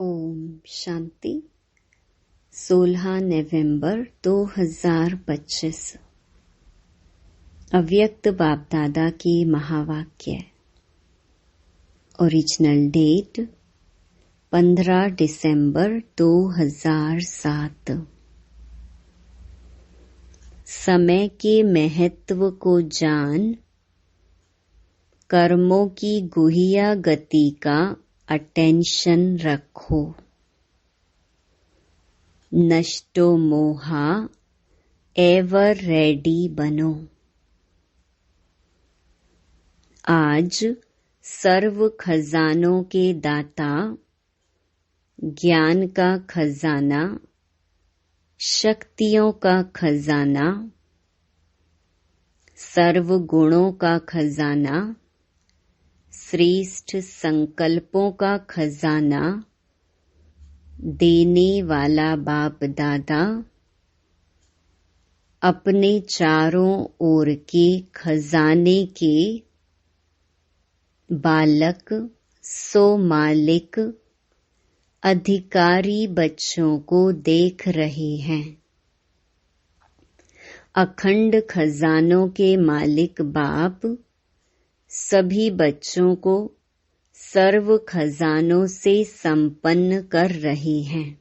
ओम शांति 16 नवंबर 2025 अव्यक्त बाप दादा की महावाक्य। ओरिजिनल डेट 15 दिसंबर 2007। समय के महत्व को जान कर्मों की गुहिया गति का अटेंशन रखो। नष्टो मोहा एवर रेडी बनो। आज सर्व खजानों के दाता, ज्ञान का खजाना, शक्तियों का खजाना, सर्व गुणों का खजाना, श्रेष्ठ संकल्पों का खजाना देने वाला बाप दादा अपने चारों ओर के खजाने के बालक सो मालिक अधिकारी बच्चों को देख रहे हैं। अखंड खजानों के मालिक बाप सभी बच्चों को सर्व खजानों से संपन्न कर रहे हैं।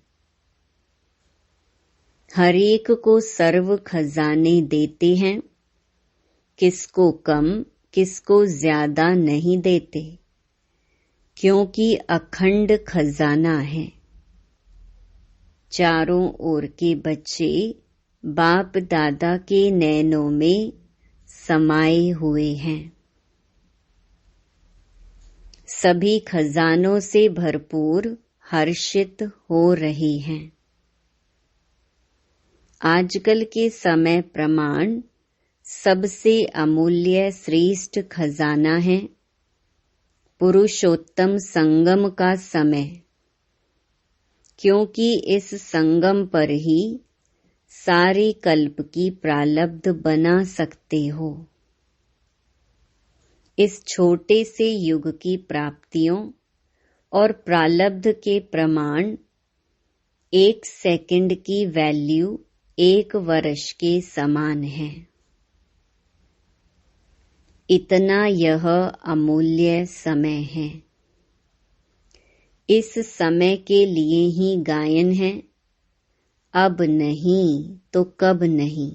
हर एक को सर्व खजाने देते हैं, किसको कम किसको ज्यादा नहीं देते, क्योंकि अखंड खजाना है। चारों ओर के बच्चे बाप दादा के नैनों में समाये हुए हैं। सभी खजानों से भरपूर हर्षित हो रहे हैं। आजकल के समय प्रमाण सबसे अमूल्य श्रेष्ठ खजाना है पुरुषोत्तम संगम का समय, क्योंकि इस संगम पर ही सारे कल्प की प्रारब्ध बना सकते हो। इस छोटे से युग की प्राप्तियों और प्रारब्ध के प्रमाण 1 सेकंड की वैल्यू 1 वर्ष के समान है। इतना यह अमूल्य समय है। इस समय के लिए ही गायन है, अब नहीं तो कब नहीं,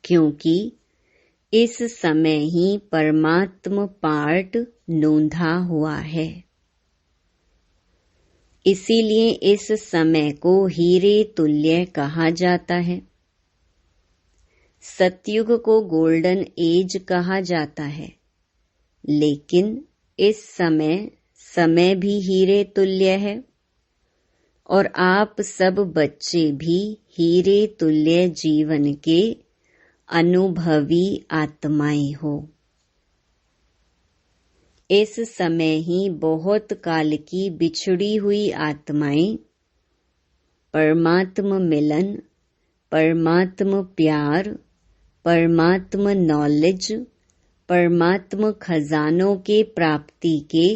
क्योंकि इस समय ही परमात्म पाठ नोंधा हुआ है। इसीलिए इस समय को हीरे तुल्य कहा जाता है। सतयुग को गोल्डन एज कहा जाता है, लेकिन इस समय भी हीरे तुल्य है और आप सब बच्चे भी हीरे तुल्य जीवन के अनुभवी आत्माएं हो। इस समय ही बहुत काल की बिछड़ी हुई आत्माएं परमात्म मिलन, परमात्म प्यार, परमात्म नॉलेज, परमात्म खजानों के प्राप्ति के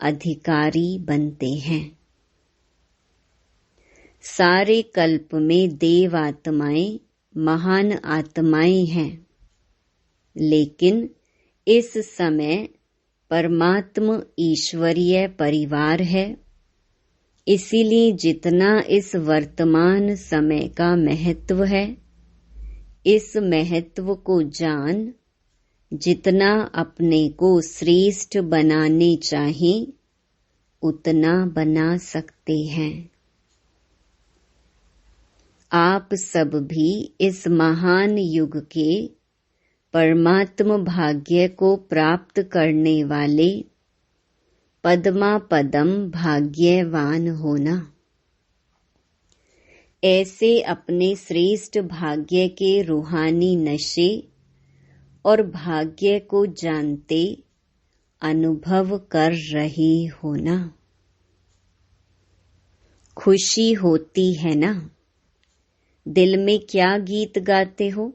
अधिकारी बनते हैं। सारे कल्प में देव आत्माएं महान आत्माएं हैं, लेकिन इस समय परमात्म ईश्वरीय परिवार है। इसीलिए जितना इस वर्तमान समय का महत्व है, इस महत्व को जान जितना अपने को श्रेष्ठ बनाने चाहें उतना बना सकते हैं। आप सब भी इस महान युग के परमात्म भाग्य को प्राप्त करने वाले पद्मा पदम भाग्यवान होना। ऐसे अपने श्रेष्ठ भाग्य के रूहानी नशे और भाग्य को जानते अनुभव कर रहे होना। खुशी होती है ना? दिल में क्या गीत गाते हो?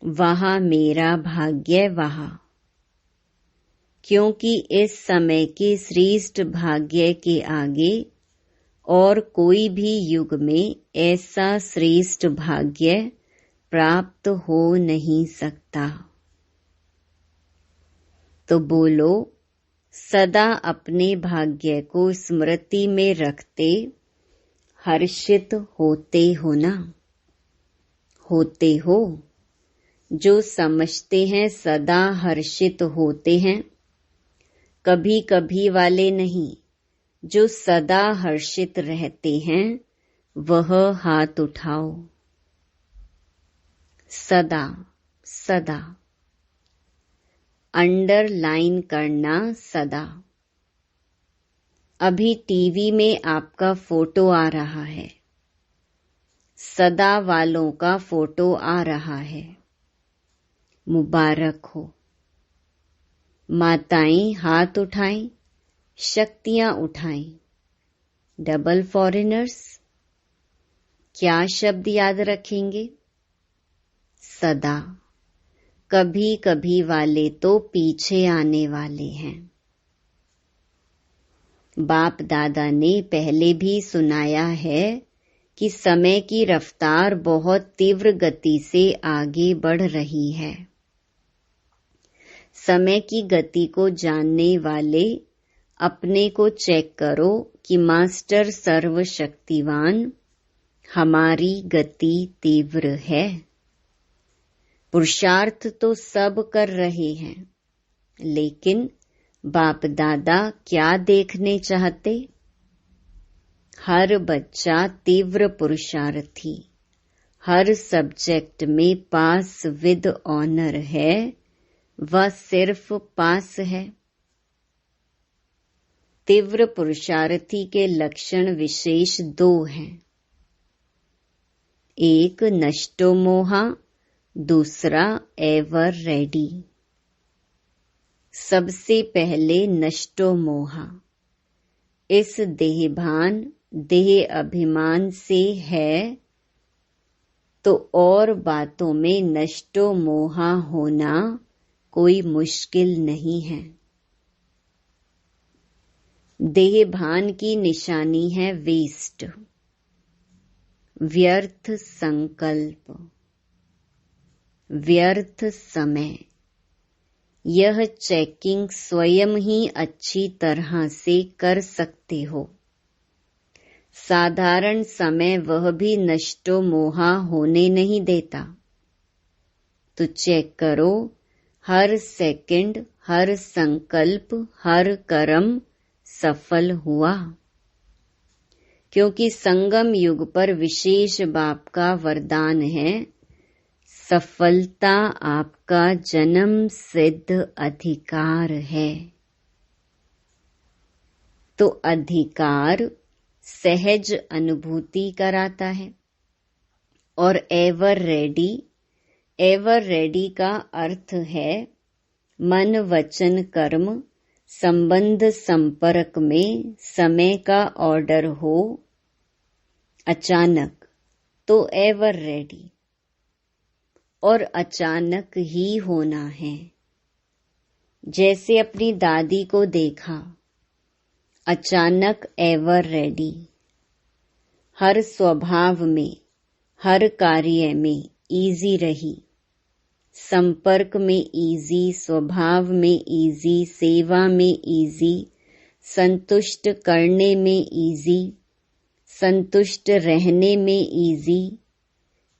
वहाँ मेरा भाग्य वहाँ। क्योंकि इस समय के श्रेष्ठ भाग्य के आगे और कोई भी युग में ऐसा श्रेष्ठ भाग्य प्राप्त हो नहीं सकता। तो बोलो, सदा अपने भाग्य को स्मृति में रखते हर्षित होते हो ना? होते हो? जो समझते हैं सदा हर्षित होते हैं, कभी कभी वाले नहीं, जो सदा हर्षित रहते हैं वह हाथ उठाओ। सदा सदा अंडरलाइन करना सदा। अभी टीवी में आपका फोटो आ रहा है, सदा वालों का फोटो आ रहा है, मुबारक हो। माताएं हाथ उठाएं, शक्तियां उठाएं। डबल फॉरेनर्स, क्या शब्द याद रखेंगे? सदा। कभी कभी वाले तो पीछे आने वाले हैं। बाप दादा ने पहले भी सुनाया है कि समय की रफ्तार बहुत तीव्र गति से आगे बढ़ रही है। समय की गति को जानने वाले अपने को चेक करो कि मास्टर सर्वशक्तिवान, हमारी गति तीव्र है। पुरुषार्थ तो सब कर रहे हैं, लेकिन बाप दादा क्या देखने चाहते? हर बच्चा तीव्र पुरुषार्थी, हर सब्जेक्ट में पास विद ऑनर है, वह सिर्फ पास है। तीव्र पुरुषार्थी के लक्षण विशेष 2 हैं। एक नष्टो मोहा, दूसरा एवर रेडी। सबसे पहले नष्टो मोहा। इस देहभान देह अभिमान से है तो और बातों में नष्टो मोहा होना कोई मुश्किल नहीं है। देहभान की निशानी है वेस्ट, व्यर्थ संकल्प, व्यर्थ समय। यह चेकिंग स्वयं ही अच्छी तरह से कर सकते हो। साधारण समय वह भी नष्टो मोहा होने नहीं देता। तो चेक करो, हर सेकंड, हर संकल्प, हर कर्म सफल हुआ। क्योंकि संगम युग पर विशेष बाप का वरदान है, सफलता आपका जन्म सिद्ध अधिकार है। तो अधिकार सहज अनुभूति कराता है। और एवर रेडी, एवर रेडी का अर्थ है मन वचन कर्म संबंध संपर्क में समय का ऑर्डर हो अचानक तो एवर रेडी, और अचानक ही होना है। जैसे अपनी दादी को देखा, अचानक एवर रेडी। हर स्वभाव में, हर कार्य में इजी रही, संपर्क में इजी, स्वभाव में इजी, सेवा में इजी, संतुष्ट करने में इजी, संतुष्ट रहने में इजी।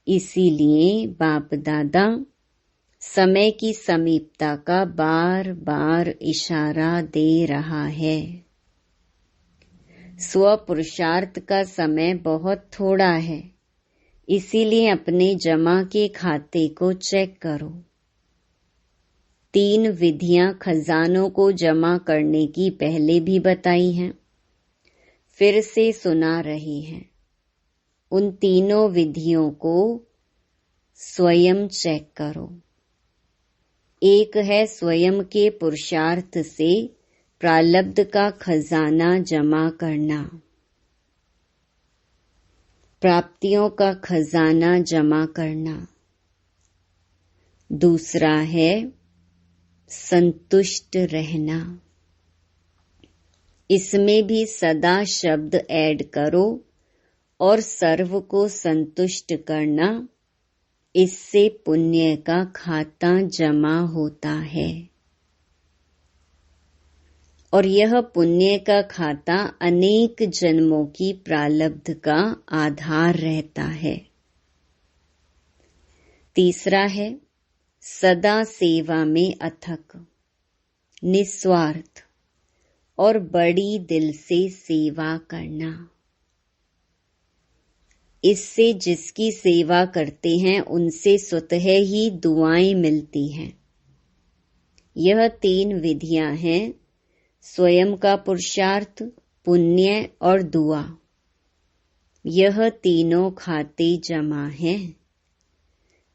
इसीलिए बाप दादा समय की समीपता का बार बार इशारा दे रहा है। स्व पुरुषार्थ का समय बहुत थोड़ा है, इसीलिए अपने जमा के खाते को चेक करो। 3 विधियां खजानों को जमा करने की पहले भी बताई हैं, फिर से सुना रहे हैं। उन तीनों विधियों को स्वयं चेक करो। एक है स्वयं के पुरुषार्थ से प्रारब्ध का खजाना जमा करना, प्राप्तियों का खजाना जमा करना। दूसरा है संतुष्ट रहना। इसमें भी सदा शब्द ऐड करो और सर्व को संतुष्ट करना। इससे पुण्य का खाता जमा होता है और यह पुण्य का खाता अनेक जन्मों की प्रारब्ध का आधार रहता है। तीसरा है सदा सेवा में अथक, निस्वार्थ और बड़ी दिल से सेवा करना। इससे जिसकी सेवा करते हैं उनसे स्वतः ही दुआएं मिलती हैं। यह 3 विधियां हैं, स्वयं का पुरुषार्थ, पुण्य और दुआ। यह तीनों खाते जमा हैं।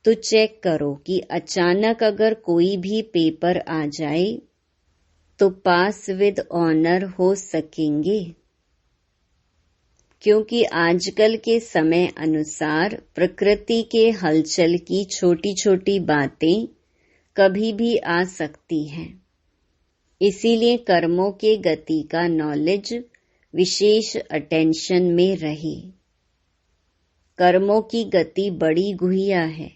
तो चेक करो कि अचानक अगर कोई भी पेपर आ जाए तो पास विद ऑनर हो सकेंगे, क्योंकि आजकल के समय अनुसार प्रकृति के हलचल की छोटी छोटी बातें कभी भी आ सकती हैं। इसीलिए कर्मों के गति का नॉलेज विशेष अटेंशन में रहे। कर्मों की गति बड़ी गुहिया है,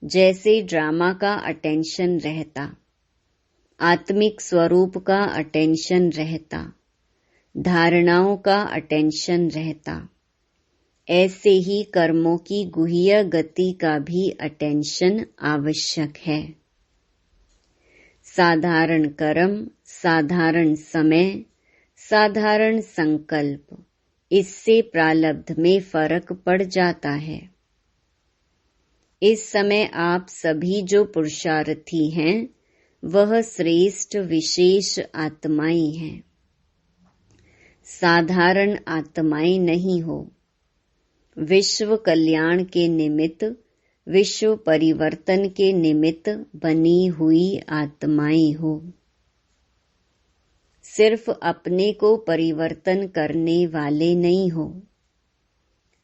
जैसे ड्रामा का अटेंशन रहता, आत्मिक स्वरूप का अटेंशन रहता, धारणाओं का अटेंशन रहता, ऐसे ही कर्मों की गुह्य गति का भी अटेंशन आवश्यक है। साधारण कर्म, साधारण समय, साधारण संकल्प, इससे प्रारब्ध में फर्क पड़ जाता है। इस समय आप सभी जो पुरुषार्थी हैं वह श्रेष्ठ विशेष आत्माएं हैं, साधारण आत्माएं नहीं हो। विश्व कल्याण के निमित्त, विश्व परिवर्तन के निमित्त बनी हुई आत्माएं हो। सिर्फ अपने को परिवर्तन करने वाले नहीं हो,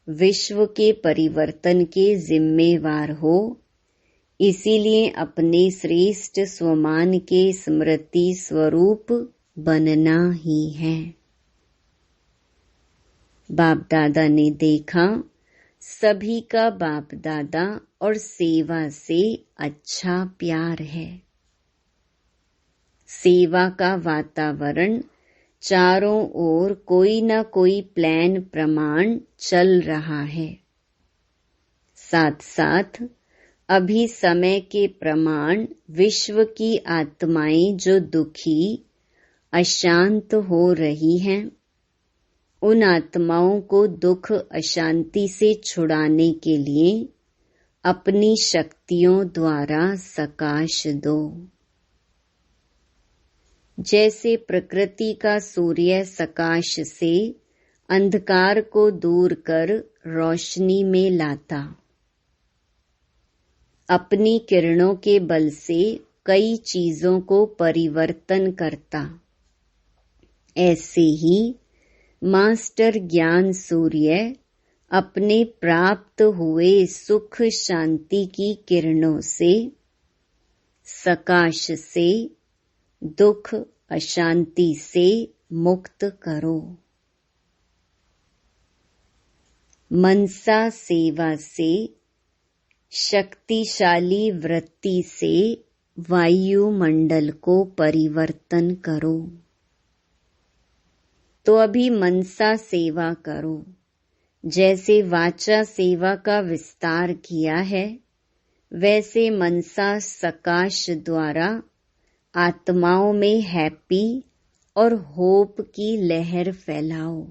विश्व के परिवर्तन के जिम्मेवार हो। इसीलिए अपने श्रेष्ठ स्वमान के स्मृति स्वरूप बनना ही है। बाप दादा ने देखा सभी का बाप दादा और सेवा से अच्छा प्यार है। सेवा का वातावरण चारों ओर कोई न कोई प्लान प्रमाण चल रहा है। साथ साथ अभी समय के प्रमाण विश्व की आत्माएं जो दुखी अशांत हो रही हैं, उन आत्माओं को दुख अशांति से छुड़ाने के लिए अपनी शक्तियों द्वारा सकाश दो। जैसे प्रकृति का सूर्य सकाश से अंधकार को दूर कर रोशनी में लाता, अपनी किरणों के बल से कई चीजों को परिवर्तन करता, ऐसे ही मास्टर ज्ञान सूर्य अपने प्राप्त हुए सुख शांति की किरणों से, सकाश से दुख अशांति से मुक्त करो। मनसा सेवा से, शक्तिशाली वृत्ति से वायुमंडल को परिवर्तन करो। तो अभी मनसा सेवा करो। जैसे वाचा सेवा का विस्तार किया है, वैसे मनसा सकाश द्वारा आत्माओं में हैप्पी और होप की लहर फैलाओ।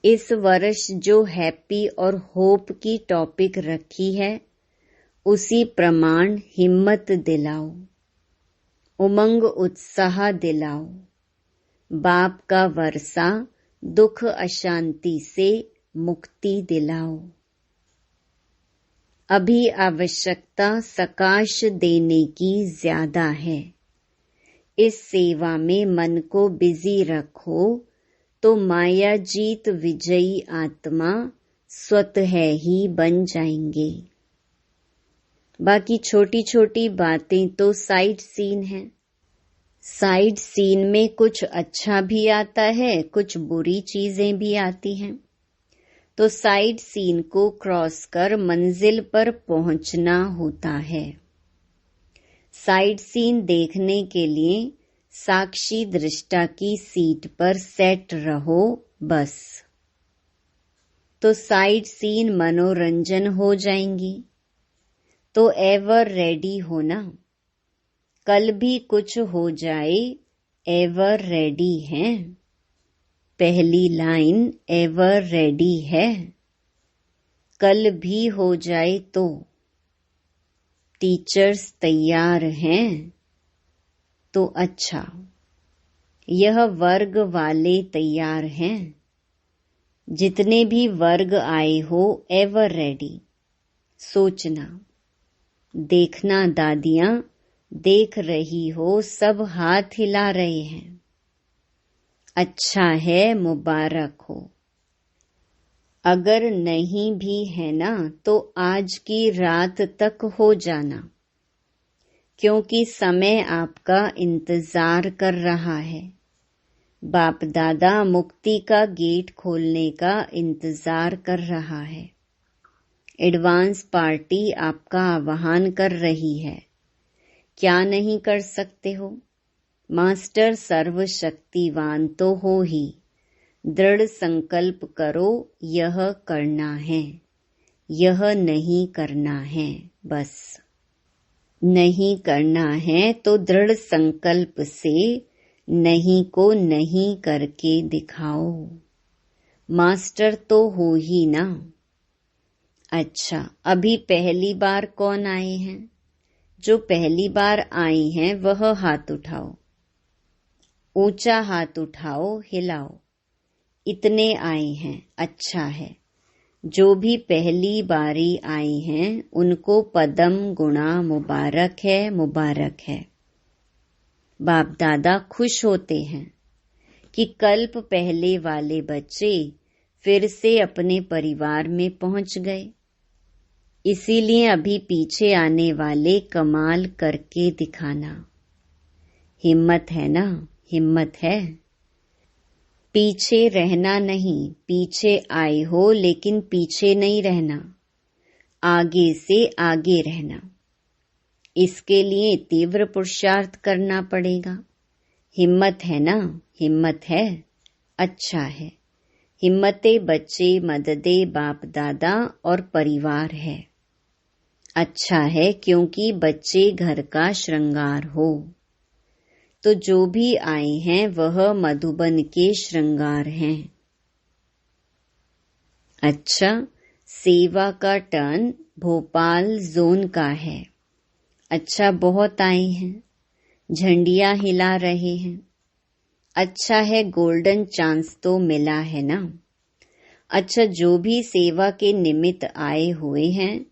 इस वर्ष जो हैप्पी और होप की टॉपिक रखी है, उसी प्रमाण हिम्मत दिलाओ, उमंग उत्साह दिलाओ। बाप का वर्षा दुख अशांति से मुक्ति दिलाओ। अभी आवश्यकता सकाश देने की ज्यादा है। इस सेवा में मन को बिजी रखो तो माया जीत विजयी आत्मा स्वतः ही बन जाएंगे। बाकी छोटी छोटी बातें तो साइड सीन हैं। साइड सीन में कुछ अच्छा भी आता है, कुछ बुरी चीजें भी आती हैं। तो साइड सीन को क्रॉस कर मंजिल पर पहुंचना होता है। साइड सीन देखने के लिए साक्षी दृष्टा की सीट पर सेट रहो बस। तो साइड सीन मनोरंजन हो जाएंगी। तो एवर रेडी होना, कल भी कुछ हो जाए एवर रेडी हैं। पहली लाइन एवर रेडी है, कल भी हो जाए तो। टीचर्स तैयार हैं तो अच्छा, यह वर्ग वाले तैयार हैं। जितने भी वर्ग आए हो एवर रेडी। सोचना, देखना दादियां देख रही हो, सब हाथ हिला रहे हैं। अच्छा है, मुबारक हो। अगर नहीं भी है ना तो आज की रात तक हो जाना, क्योंकि समय आपका इंतजार कर रहा है। बाप दादा मुक्ति का गेट खोलने का इंतजार कर रहा है। एडवांस पार्टी आपका आह्वान कर रही है। क्या नहीं कर सकते हो? मास्टर सर्वशक्तिवान तो हो ही। दृढ़ संकल्प करो, यह करना है, यह नहीं करना है। बस नहीं करना है तो दृढ़ संकल्प से नहीं को नहीं करके दिखाओ। मास्टर तो हो ही ना। अच्छा, अभी पहली बार कौन आए हैं? जो पहली बार आई हैं वह हाथ उठाओ। ऊंचा हाथ उठाओ, हिलाओ। इतने आए हैं, अच्छा है। जो भी पहली बारी आई हैं उनको पदम गुणा मुबारक है, मुबारक है। बाप दादा खुश होते हैं कि कल्प पहले वाले बच्चे फिर से अपने परिवार में पहुंच गए। इसीलिए अभी पीछे आने वाले कमाल करके दिखाना। हिम्मत है ना? हिम्मत है। पीछे रहना नहीं, पीछे आए हो लेकिन पीछे नहीं रहना, आगे से आगे रहना। इसके लिए तीव्र पुरुषार्थ करना पड़ेगा। हिम्मत है ना? हिम्मत है, अच्छा है। हिम्मते बच्चे मददे बाप दादा और परिवार है। अच्छा है, क्योंकि बच्चे घर का श्रृंगार हो। तो जो भी आए हैं वह मधुबन के श्रृंगार हैं। अच्छा, सेवा का टर्न भोपाल जोन का है। अच्छा, बहुत आए हैं, झंडियां हिला रहे हैं। अच्छा है, गोल्डन चांस तो मिला है ना। अच्छा, जो भी सेवा के निमित्त आए हुए हैं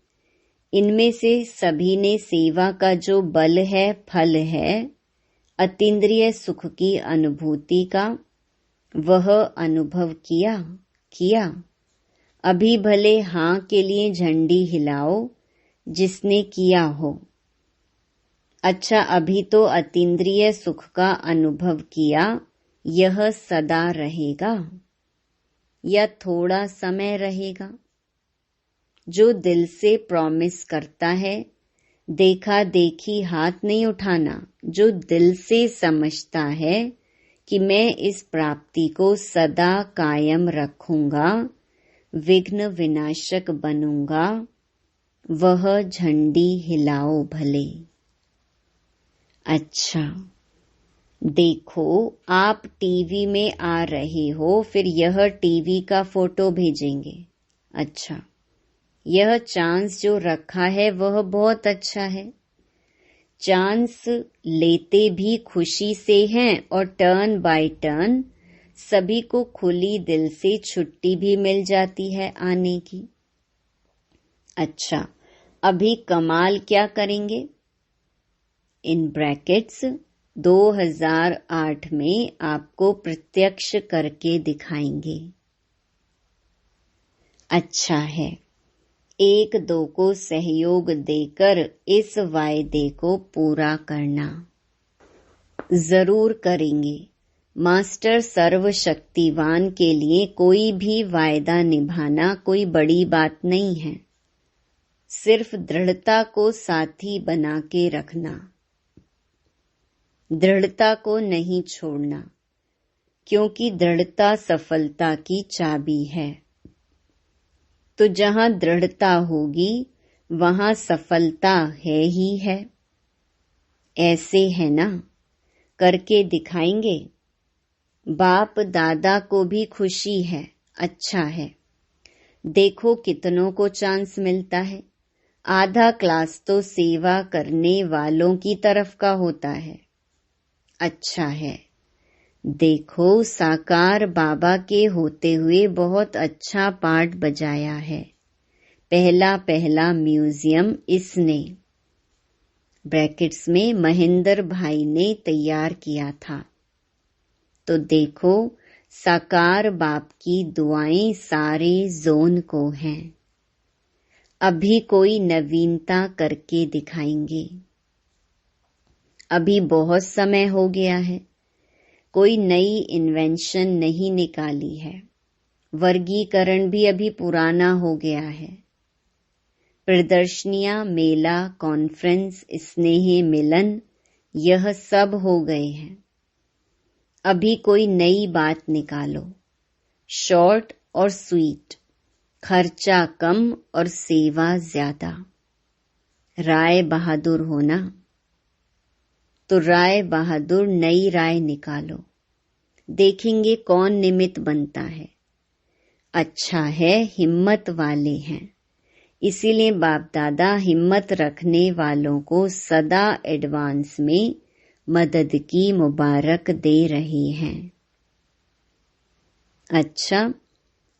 इनमें से सभी ने सेवा का जो बल है, फल है, अतीन्द्रिय सुख की अनुभूति का, वह अनुभव किया। अभी भले हाँ के लिए झंडी हिलाओ जिसने किया हो। अच्छा, अभी तो अतीन्द्रिय सुख का अनुभव किया, यह सदा रहेगा या थोड़ा समय रहेगा? जो दिल से प्रॉमिस करता है, देखा देखी हाथ नहीं उठाना। जो दिल से समझता है कि मैं इस प्राप्ति को सदा कायम रखूंगा, विघ्न विनाशक बनूंगा, वह झंडी हिलाओ भले। अच्छा, देखो आप टीवी में आ रहे हो, फिर यह टीवी का फोटो भेजेंगे। अच्छा, यह चांस जो रखा है वह बहुत अच्छा है। चांस लेते भी खुशी से हैं और टर्न बाय टर्न सभी को खुली दिल से छुट्टी भी मिल जाती है आने की। अच्छा, अभी कमाल क्या करेंगे? इन ब्रैकेट्स 2008 में आपको प्रत्यक्ष करके दिखाएंगे। अच्छा है, एक दो को सहयोग देकर इस वायदे को पूरा करना। जरूर करेंगे। मास्टर सर्वशक्तिवान के लिए कोई भी वायदा निभाना कोई बड़ी बात नहीं है। सिर्फ दृढ़ता को साथी बना के रखना, दृढ़ता को नहीं छोड़ना, क्योंकि दृढ़ता सफलता की चाबी है। तो जहाँ दृढ़ता होगी वहाँ सफलता है ही है। ऐसे है ना, करके दिखाएंगे। बाप दादा को भी खुशी है। अच्छा है, देखो कितनों को चांस मिलता है। आधा क्लास तो सेवा करने वालों की तरफ का होता है। अच्छा है, देखो साकार बाबा के होते हुए बहुत अच्छा पार्ट बजाया है। पहला पहला म्यूजियम इसने ब्रैकेट्स में महेंद्र भाई ने तैयार किया था। तो देखो साकार बाप की दुआएं सारे जोन को हैं। अभी कोई नवीनता करके दिखाएंगे। अभी बहुत समय हो गया है, कोई नई इन्वेंशन नहीं निकाली है। वर्गीकरण भी अभी पुराना हो गया है। प्रदर्शनियां, मेला, कॉन्फ्रेंस, स्नेह मिलन, यह सब हो गए हैं। अभी कोई नई बात निकालो। शॉर्ट और स्वीट, खर्चा कम और सेवा ज्यादा। राय बहादुर होना। तो राय बहादुर नई राय निकालो। देखेंगे कौन निमित्त बनता है। अच्छा है, हिम्मत वाले हैं। इसीलिए बाप दादा हिम्मत रखने वालों को सदा एडवांस में मदद की मुबारक दे रहे हैं। अच्छा,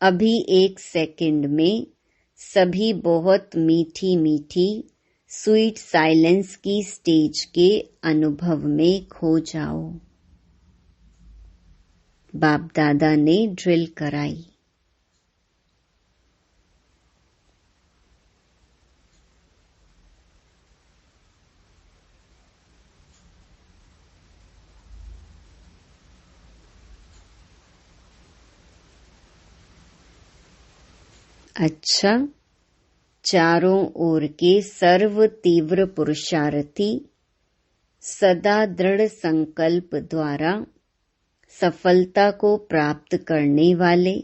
अभी 1 सेकंड में सभी बहुत मीठी मीठी स्वीट साइलेंस की स्टेज के अनुभव में खो जाओ। बाप दादा ने ड्रिल कराई। अच्छा, चारों ओर के सर्व तीव्र पुरुषार्थी सदा दृढ़ संकल्प द्वारा सफलता को प्राप्त करने वाले,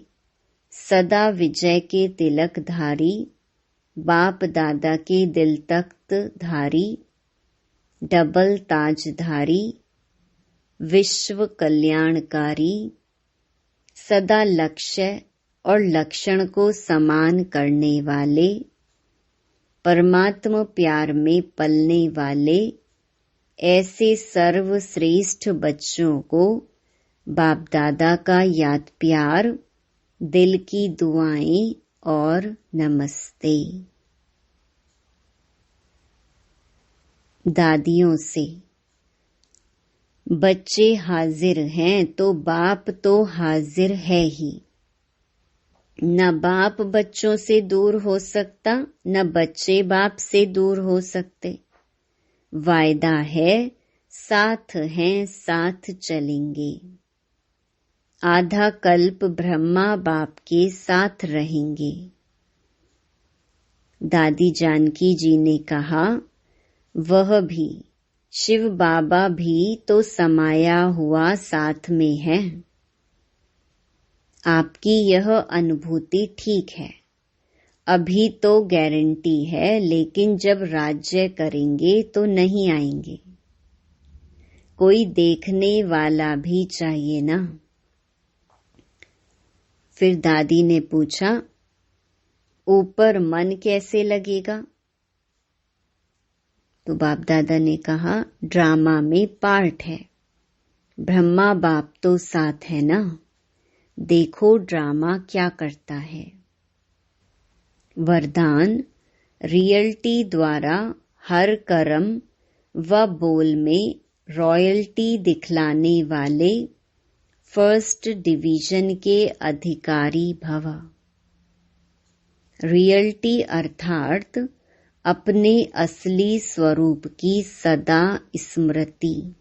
सदा विजय के तिलकधारी, बाप दादा के दिल तख्त धारी, डबल ताजधारी, विश्व कल्याणकारी, सदा लक्ष्य और लक्षण को समान करने वाले, परमात्मा प्यार में पलने वाले, ऐसे सर्वश्रेष्ठ बच्चों को बाप दादा का याद प्यार, दिल की दुआएं और नमस्ते। दादियों से, बच्चे हाजिर हैं तो बाप तो हाजिर है ही। न बाप बच्चों से दूर हो सकता, न बच्चे बाप से दूर हो सकते। वायदा है, साथ हैं, साथ चलेंगे। आधा कल्प ब्रह्मा बाप के साथ रहेंगे। दादी जानकी जी ने कहा, वह भी शिव बाबा भी तो समाया हुआ साथ में है। आपकी यह अनुभूति ठीक है। अभी तो गारंटी है, लेकिन जब राज्य करेंगे तो नहीं आएंगे। कोई देखने वाला भी चाहिए ना। फिर दादी ने पूछा, ऊपर मन कैसे लगेगा? तो बाप दादा ने कहा, ड्रामा में पार्ट है। ब्रह्मा बाप तो साथ है ना। देखो ड्रामा क्या करता है। वरदान, रियल्टी द्वारा हर कर्म व बोल में रॉयल्टी दिखलाने वाले फर्स्ट डिवीजन के अधिकारी भव। रियलिटी अर्थात अपने असली स्वरूप की सदा स्मृति,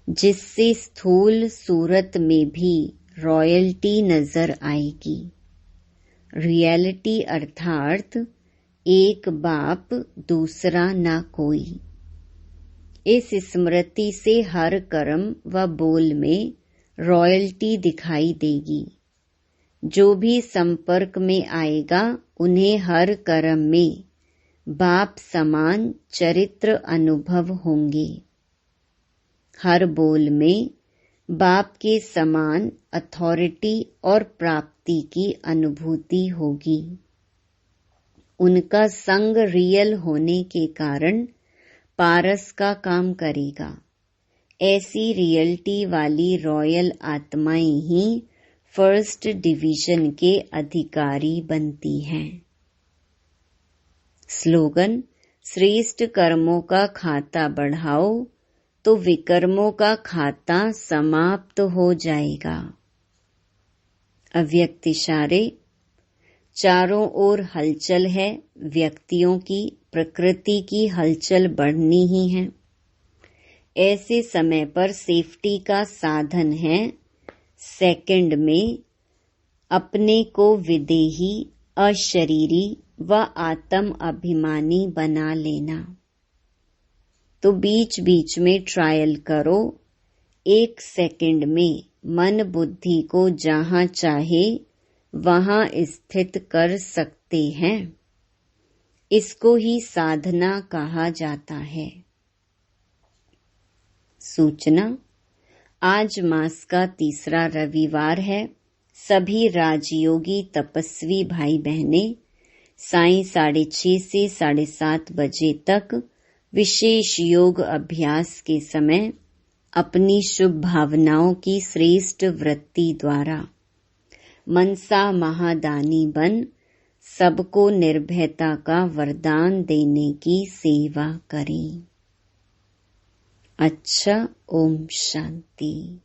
जिससे स्थूल सूरत में भी रॉयल्टी नजर आएगी। रियलिटी अर्थात एक बाप दूसरा ना कोई। इस स्मृति से हर कर्म व बोल में रॉयल्टी दिखाई देगी। जो भी संपर्क में आएगा उन्हें हर कर्म में बाप समान चरित्र अनुभव होंगे। हर बोल में बाप के समान अथॉरिटी और प्राप्ति की अनुभूति होगी। उनका संग रियल होने के कारण पारस का काम करेगा। ऐसी रियलिटी वाली रॉयल आत्माएं ही फर्स्ट डिवीजन के अधिकारी बनती हैं। स्लोगन: श्रेष्ठ कर्मों का खाता बढ़ाओ तो विकर्मों का खाता समाप्त हो जाएगा। अव्यक्त इशारे। चारों ओर हलचल है। व्यक्तियों की, प्रकृति की हलचल बढ़नी ही है। ऐसे समय पर सेफ्टी का साधन है सेकंड में अपने को विदेही, अशरीरी व आत्म अभिमानी बना लेना। तो बीच बीच में ट्रायल करो। 1 सेकंड में मन बुद्धि को जहाँ चाहे वहाँ स्थित कर सकते हैं। इसको ही साधना कहा जाता है। सूचना: आज मास का तीसरा रविवार है। सभी राजयोगी तपस्वी भाई बहनें सायं 6:30 से 7:30 बजे तक विशेष योग अभ्यास के समय अपनी शुभ भावनाओं की श्रेष्ठ वृत्ति द्वारा मनसा महादानी बन सबको निर्भयता का वरदान देने की सेवा करें। अच्छा, ओम शांति।